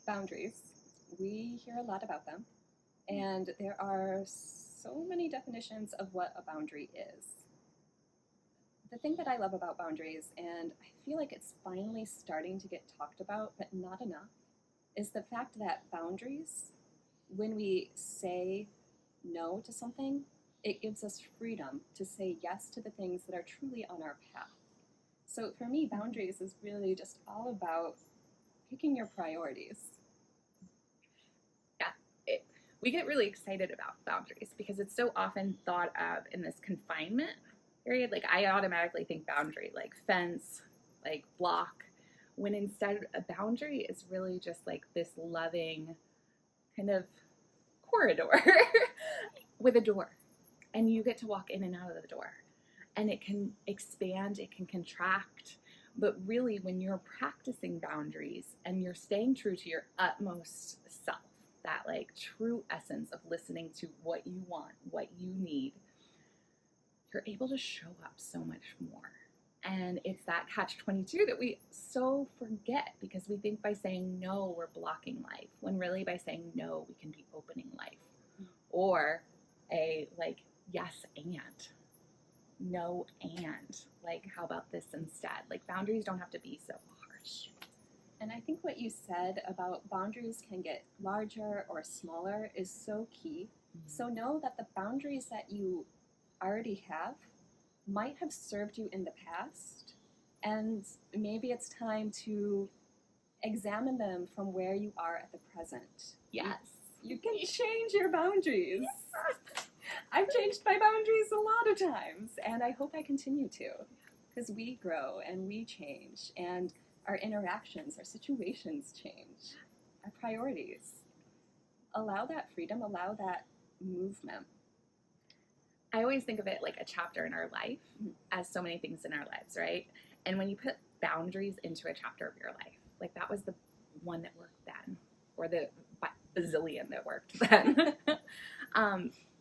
Boundaries. We hear a lot about them, and there are so many definitions of what a boundary is. The thing that I love about boundaries, and I feel like it's finally starting to get talked about, but not enough, is the fact that boundaries, when we say no to something, it gives us freedom to say yes to the things that are truly on our path. So for me, boundaries is really just all about picking your priorities. We get really excited about boundaries because it's so often thought of in this confinement period. Like I automatically think boundary, like fence, like block, when instead a boundary is really just like this loving kind of corridor with a door. And you get to walk in and out of the door. And it can expand, it can contract. But really, when you're practicing boundaries and you're staying true to your utmost self, that like true essence of listening to what you want, what you need, you're able to show up so much more. And it's that catch-22 that we so forget because we think by saying no, we're blocking life, when really by saying no, we can be opening life. Or a like, yes, and. No, and. Like, how about this instead? Like, boundaries don't have to be so harsh. And I think what you said about boundaries can get larger or smaller is so key. Mm-hmm. So know that the boundaries that you already have might have served you in the past, and maybe it's time to examine them from where you are at the present. Yes. You can change your boundaries. Yes. I've changed my boundaries a lot of times, and I hope I continue to, because we grow and we change, and our interactions, our situations change, our priorities. Allow that freedom, allow that movement. I always think of it like a chapter in our life, as so many things in our lives, right? And when you put boundaries into a chapter of your life, like that was the one that worked then, or the bazillion that worked then.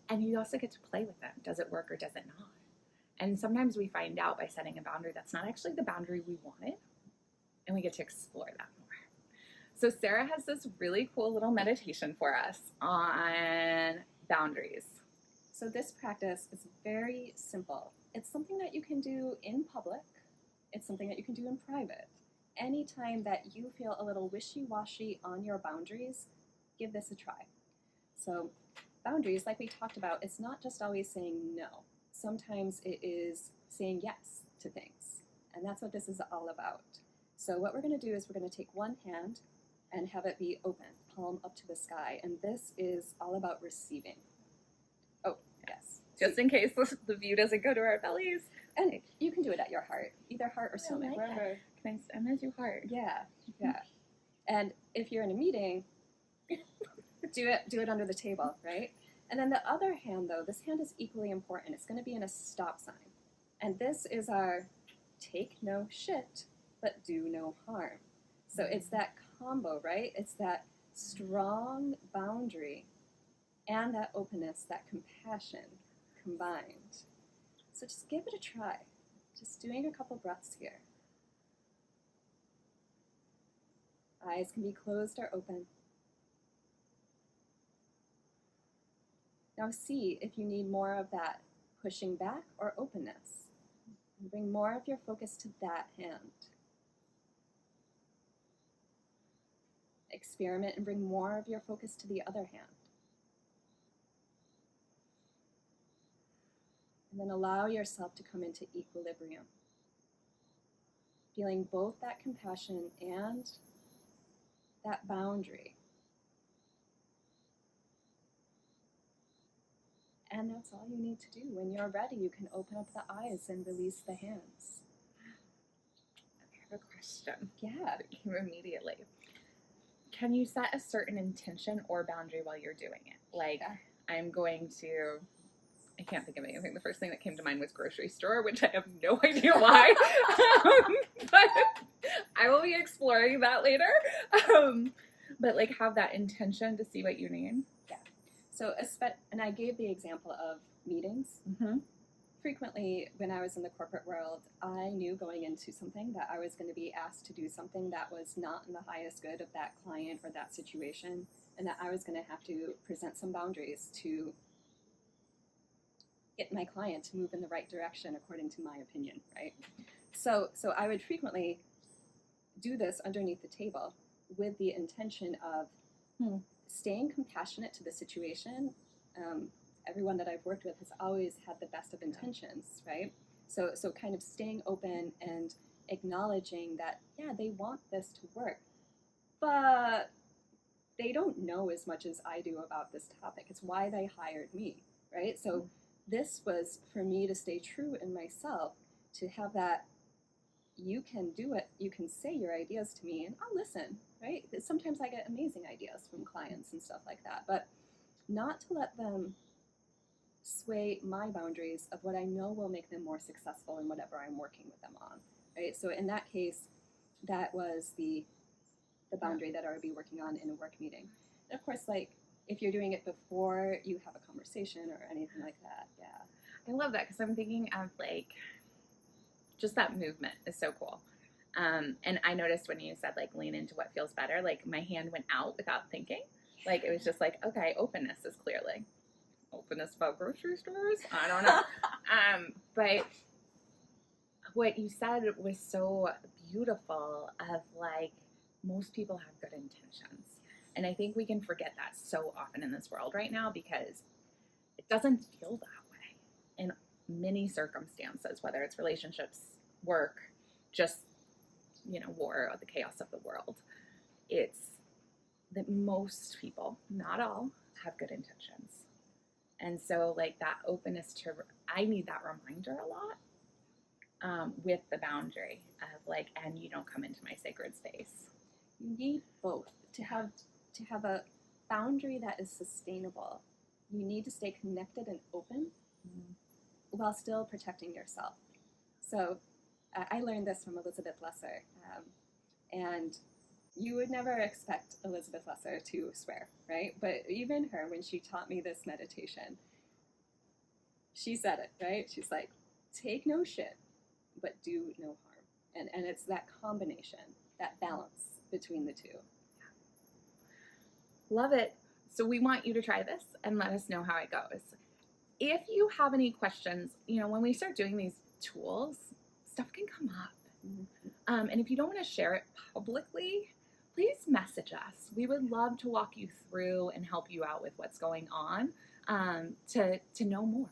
And you also get to play with them. Does it work or does it not? And sometimes we find out by setting a boundary that's not actually the boundary we wanted, and we get to explore that more. So Sarah has this really cool little meditation for us on boundaries. So this practice is very simple. It's something that you can do in public. It's something that you can do in private. Anytime that you feel a little wishy-washy on your boundaries, give this a try. So boundaries, like we talked about, it's not just always saying no. Sometimes it is saying yes to things. And that's what this is all about. So what we're going to do is we're going to take one hand and have it be open, palm up to the sky. And this is all about receiving. Oh, yes. Just in case the view doesn't go to our bellies. And you can do it at your heart, either heart or stomach, wherever. Can I stand your heart? Yeah, yeah. And if you're in a meeting, do it under the table, right? And then the other hand, though, this hand is equally important. It's going to be in a stop sign. And this is our take no shit, but do no harm. So it's that combo, right? It's that strong boundary and that openness, that compassion combined. So just give it a try. Just doing a couple breaths here. Eyes can be closed or open. Now see if you need more of that pushing back or openness. And bring more of your focus to that hand. Experiment and bring more of your focus to the other hand. And then allow yourself to come into equilibrium. Feeling both that compassion and that boundary. And that's all you need to do. When you're ready, you can open up the eyes and release the hands. I have a question. Yeah. That came immediately. Can you set a certain intention or boundary while you're doing it? Like, yeah. I'm going to... I can't think of anything. The first thing that came to mind was grocery store, which I have no idea why. But I will be exploring that later. But like have that intention to see what you need. Yeah. So, and I gave the example of meetings. Mm-hmm. frequently when I was in the corporate world, I knew going into something that I was going to be asked to do something that was not in the highest good of that client or that situation, and that I was going to have to present some boundaries to get my client to move in the right direction according to my opinion, right? So I would frequently do this underneath the table with the intention of staying compassionate to the situation. Everyone that I've worked with has always had the best of intentions, right? So kind of staying open and acknowledging that, yeah, they want this to work, but they don't know as much as I do about this topic. It's why they hired me, right? So this was for me to stay true in myself, to have that, you can do it, you can say your ideas to me and I'll listen, right? Sometimes I get amazing ideas from clients and stuff like that, but not to let them sway my boundaries of what I know will make them more successful in whatever I'm working with them on, right? So in that case, that was the boundary that I would be working on in a work meeting. And of course, like, if you're doing it before you have a conversation or anything like that, yeah. I love that, because I'm thinking of, like, just that movement is so cool. And I noticed when you said, like, lean into what feels better, like, my hand went out without thinking. Like, it was just like, okay, openness is clearly. Openness about grocery stores? I don't know. But what you said was so beautiful of, like, most people have good intentions. And I think we can forget that so often in this world right now, because it doesn't feel that way in many circumstances, whether it's relationships, work, just, war or the chaos of the world. It's that most people, not all, have good intentions. And so, like, that openness to, I need that reminder a lot with the boundary of, like, and you don't come into my sacred space. You need both to have a boundary that is sustainable. You need to stay connected and open while still protecting yourself. So I learned this from Elizabeth Lesser, and you would never expect Elizabeth Lesser to swear, right? But even her, when she taught me this meditation, she said it, right? She's like, take no shit, but do no harm. And it's that combination, that balance between the two. Love it. So we want you to try this and let us know how it goes. If you have any questions, when we start doing these tools, stuff can come up. Mm-hmm. And if you don't want to share it publicly, please message us. We would love to walk you through and help you out with what's going on, to know more.